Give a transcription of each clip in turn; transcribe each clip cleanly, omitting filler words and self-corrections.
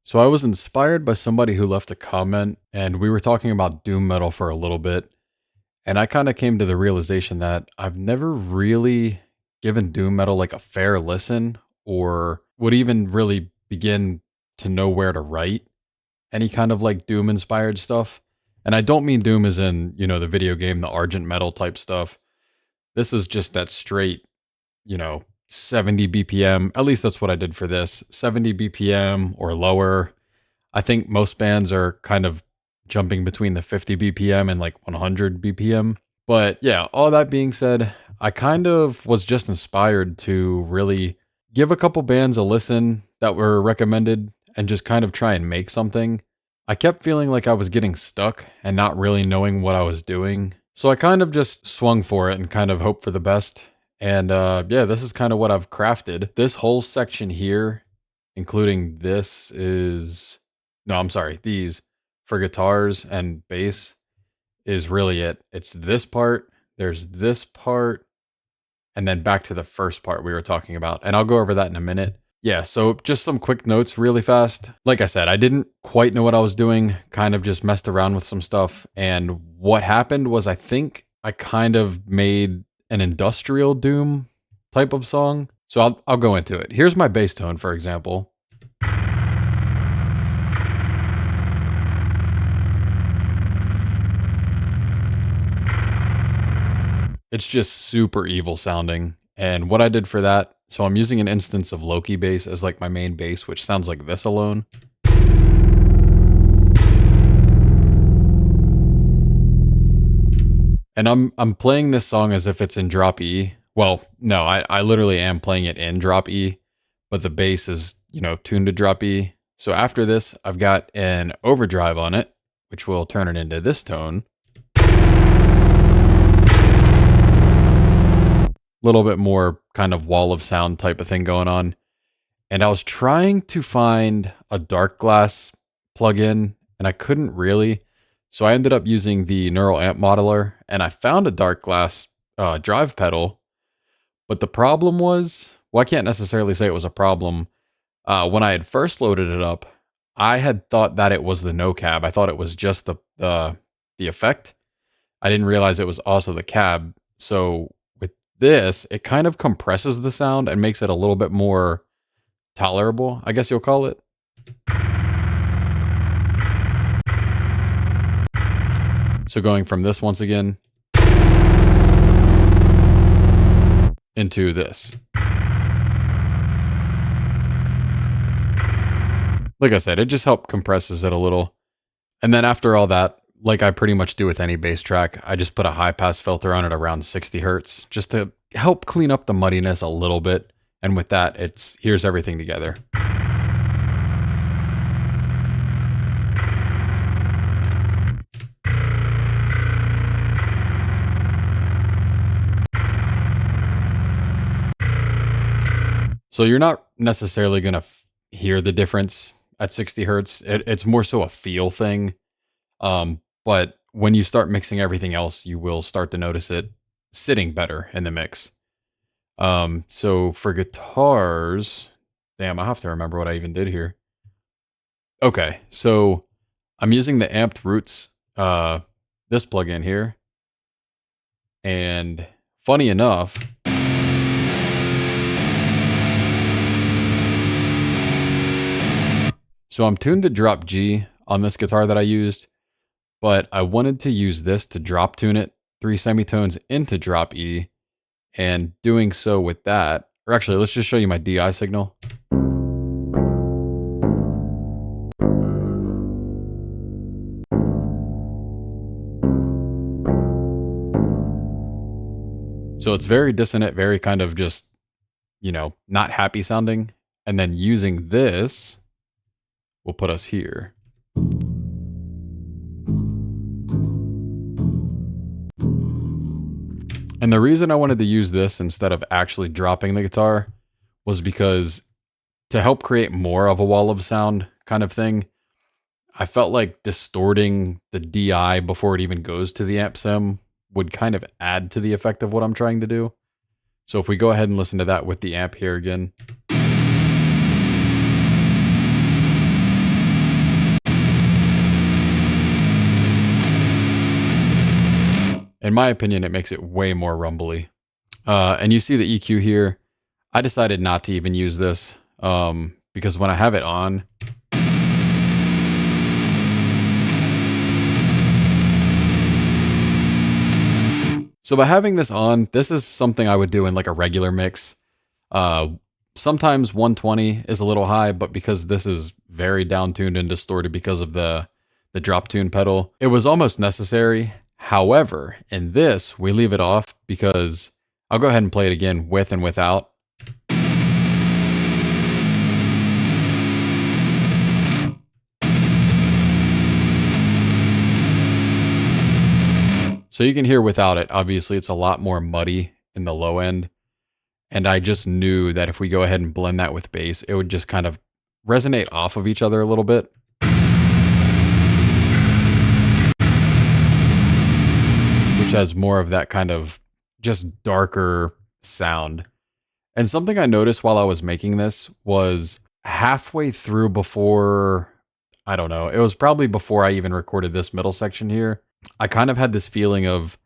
So I was inspired by somebody who left a comment, and we were talking about doom metal for a little bit. And I kind of came to the realization that I've never really given doom metal like a fair listen or would even really begin to know where to write any kind of like doom inspired stuff. And I don't mean doom as in, the video game, the Argent metal type stuff. This is just that straight, 70 BPM. At least that's what I did for this 70 BPM or lower. I think most bands are kind of jumping between the 50 BPM and like 100 BPM. But yeah, all that being said, I kind of was just inspired to really give a couple bands a listen that were recommended and just kind of try and make something. I kept feeling like I was getting stuck and not really knowing what I was doing. So I kind of just swung for it and kind of hoped for the best. And yeah, this is kind of what I've crafted. This whole section here, including this is, no, I'm sorry, these for guitars and bass is really it. It's this part, there's this part, and then back to the first part we were talking about. And I'll go over that in a minute. Yeah, so just some quick notes really fast. Like I said, I didn't quite know what I was doing, kind of just messed around with some stuff. And what happened was I think I kind of made an industrial doom type of song. So I'll go into it. Here's my bass tone, for example. It's just super evil sounding. And what I did for that, so I'm using an instance of Loki bass as like my main bass, which sounds like this alone. And I'm playing this song as if it's in drop E. Well, no, I literally am playing it in drop E, but the bass is, tuned to drop E. So after this, I've got an overdrive on it, which will turn it into this tone. Little bit more kind of wall of sound type of thing going on. And I was trying to find a dark glass plugin and I couldn't really. So I ended up using the neural amp modeler and I found a dark glass drive pedal. But the problem was, well, I can't necessarily say it was a problem. When I had first loaded it up, I had thought that it was the no cab. I thought it was just the effect. I didn't realize it was also the cab. So this, it kind of compresses the sound and makes it a little bit more tolerable, I guess you'll call it. So going from this once again into this. Like I said, it just helped compresses it a little. And then after all that, like I pretty much do with any bass track, I just put a high pass filter on it around 60 hertz just to help clean up the muddiness a little bit. And with that, here's everything together. So you're not necessarily going to hear the difference at 60 hertz. It's more so a feel thing. But when you start mixing everything else, you will start to notice it sitting better in the mix. So for guitars, damn, I have to remember what I even did here. Okay, so I'm using the Amped Roots, this plugin here. And funny enough, so I'm tuned to drop G on this guitar that I used, but I wanted to use this to drop tune it 3 semitones into drop E, and doing so with that, or actually, let's just show you my DI signal. So it's very dissonant, very kind of just, not happy sounding. And then using this will put us here. And the reason I wanted to use this instead of actually dropping the guitar was because to help create more of a wall of sound kind of thing, I felt like distorting the DI before it even goes to the amp sim would kind of add to the effect of what I'm trying to do. So if we go ahead and listen to that with the amp here again. In my opinion, it makes it way more rumbly. And you see the EQ here. I decided not to even use this because when I have it on, so by having this on, this is something I would do in like a regular mix. Uh, Sometimes 120 is a little high, but because this is very down-tuned and distorted because of the drop tune pedal, it was almost necessary. However, in this, we leave it off because I'll go ahead and play it again with and without. So you can hear without it, obviously it's a lot more muddy in the low end. And I just knew that if we go ahead and blend that with bass, it would just kind of resonate off of each other a little bit. Which has more of that kind of just darker sound. And something I noticed while I was making this was halfway through before, I don't know, it was probably before I even recorded this middle section here. I kind of had this feeling of,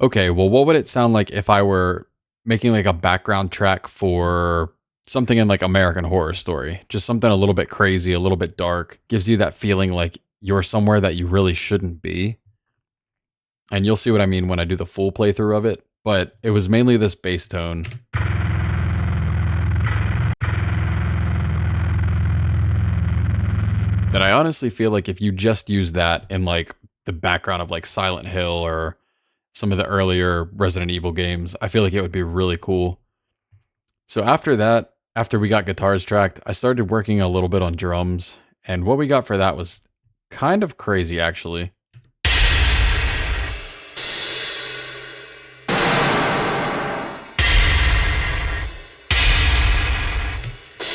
okay, well, what would it sound like if I were making like a background track for something in like American Horror Story? Just something a little bit crazy, a little bit dark, gives you that feeling like you're somewhere that you really shouldn't be. And you'll see what I mean when I do the full playthrough of it. But it was mainly this bass tone. That I honestly feel like if you just use that in like the background of like Silent Hill or some of the earlier Resident Evil games, I feel like it would be really cool. So after that, after we got guitars tracked, I started working a little bit on drums. And what we got for that was kind of crazy, actually.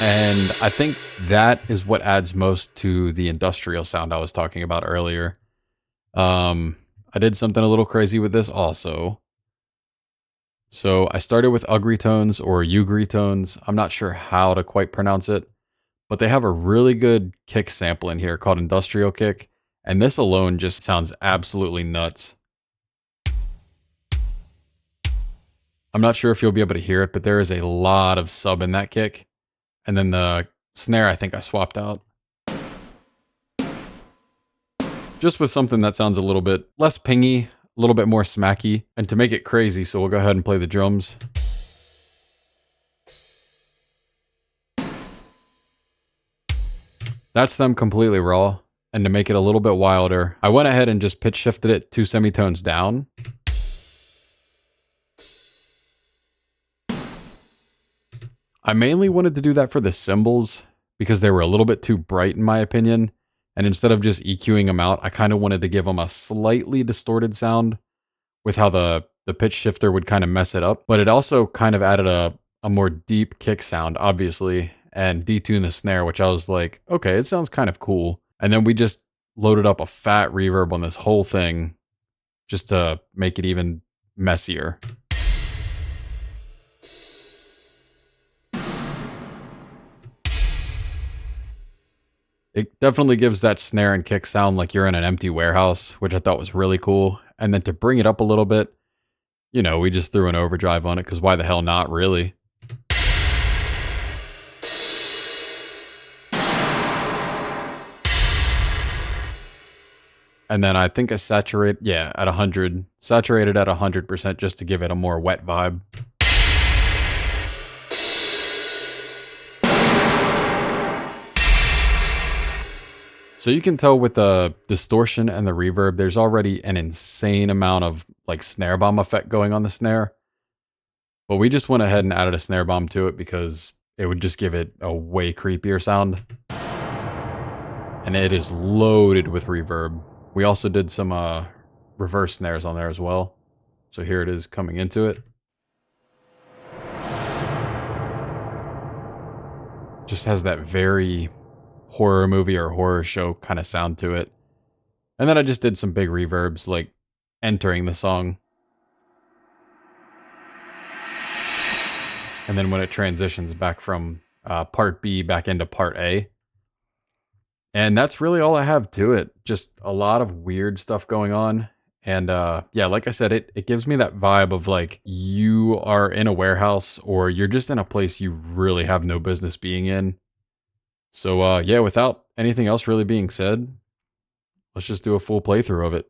And I think that is what adds most to the industrial sound I was talking about earlier. I did something a little crazy with this also. So I started with ugly tones or ugly tones. I'm not sure how to quite pronounce it, but they have a really good kick sample in here called industrial kick. And this alone just sounds absolutely nuts. I'm not sure if you'll be able to hear it, but there is a lot of sub in that kick. And then the snare, I think I swapped out. Just with something that sounds a little bit less pingy, a little bit more smacky, and to make it crazy, so we'll go ahead and play the drums. That's them completely raw, and to make it a little bit wilder, I went ahead and just pitch shifted it 2 semitones down. I mainly wanted to do that for the cymbals, because they were a little bit too bright in my opinion, and instead of just EQing them out, I kind of wanted to give them a slightly distorted sound with how the pitch shifter would kind of mess it up. But it also kind of added a more deep kick sound, obviously, and detune the snare, which I was like, okay, it sounds kind of cool. And then we just loaded up a fat reverb on this whole thing just to make it even messier. It definitely gives that snare and kick sound like you're in an empty warehouse, which I thought was really cool. And then to bring it up a little bit, you know, we just threw an overdrive on it, because why the hell not, really? And then I think I saturated at 100, saturated at 100% just to give it a more wet vibe. So you can tell with the distortion and the reverb, there's already an insane amount of like snare bomb effect going on the snare. But we just went ahead and added a snare bomb to it because it would just give it a way creepier sound. And it is loaded with reverb. We also did some reverse snares on there as well. So here it is coming into it. Just has that very horror movie or horror show kind of sound to it. And then I just did some big reverbs like entering the song. And then when it transitions back from part B back into part A. And that's really all I have to it. Just a lot of weird stuff going on. And yeah, like I said, it gives me that vibe of like you are in a warehouse or you're just in a place you really have no business being in. So yeah, without anything else really being said, let's just do a full playthrough of it.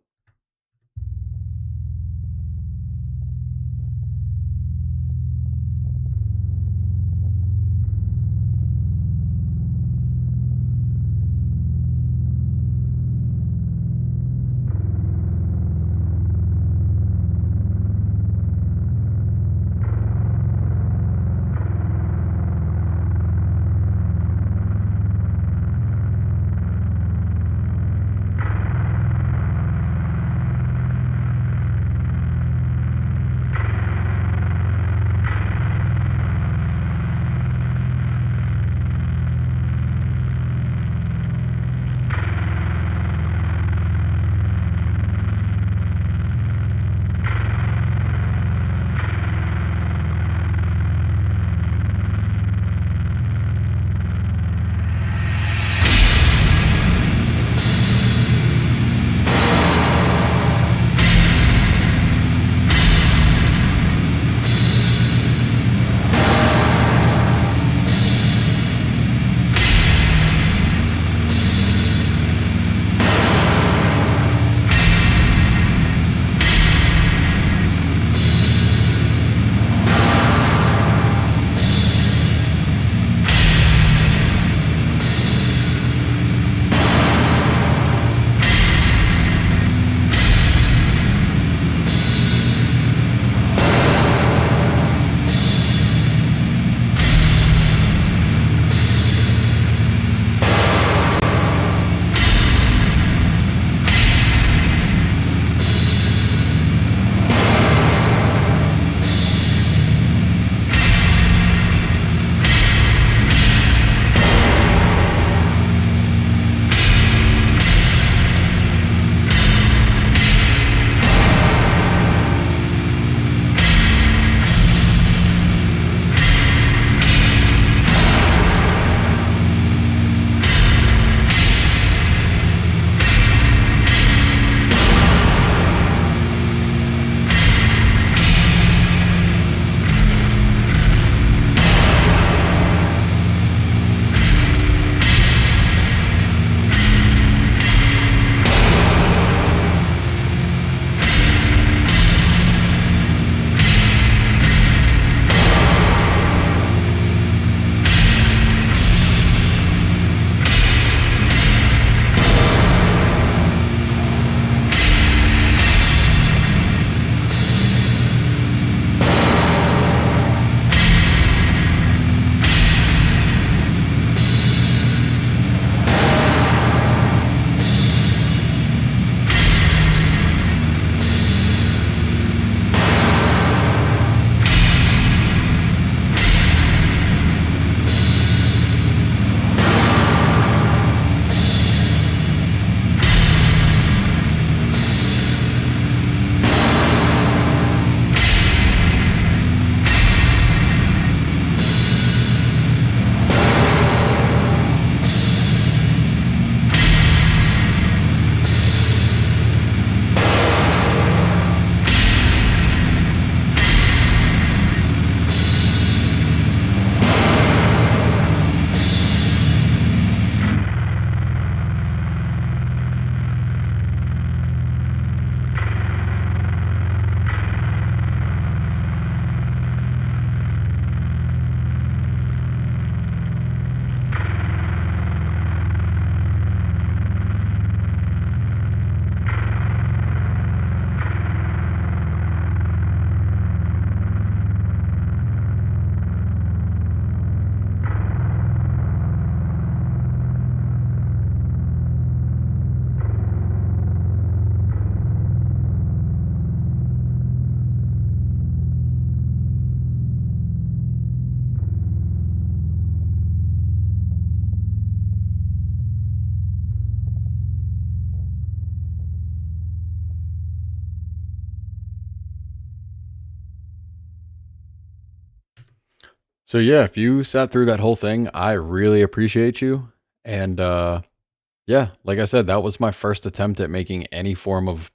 So yeah, if you sat through that whole thing, I really appreciate you. And yeah, like I said, that was my first attempt at making any form of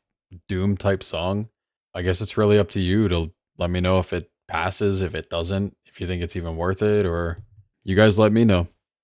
doom type song. I guess it's really up to you to let me know if it passes, if it doesn't, if you think it's even worth it, or you guys let me know.